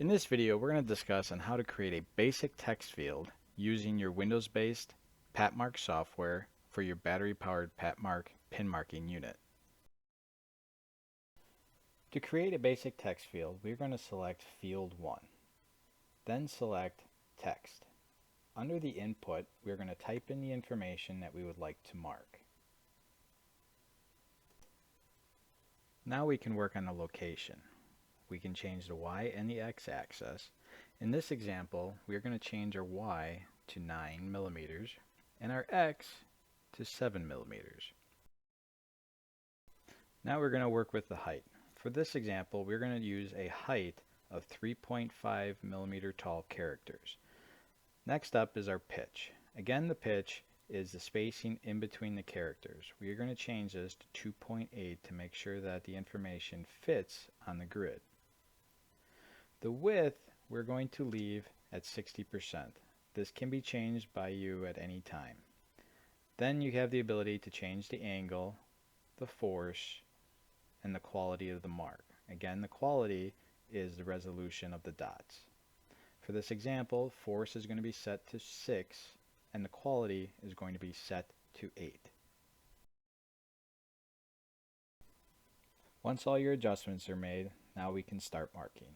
In this video, we're going to discuss on how to create a basic text field using your Windows-based Patmark software for your battery-powered Patmark pin marking unit. To create a basic text field, we're going to select Field 1. Then select Text. Under the input, we're going to type in the information that we would like to mark. Now we can work on the location. We can change the Y and the X axis. In this example, we're going to change our Y to 9 millimeters and our X to 7 millimeters. Now we're going to work with the height. For this example, we're going to use a height of 3.5 millimeter tall characters. Next up is our pitch. Again, the pitch is the spacing in between the characters. We are going to change this to 2.8 to make sure that the information fits on the grid. The width we're going to leave at 60%. This can be changed by you at any time. Then you have the ability to change the angle, the force, and the quality of the mark. Again, the quality is the resolution of the dots. For this example, force is going to be set to 6 and the quality is going to be set to 8. Once all your adjustments are made, now we can start marking.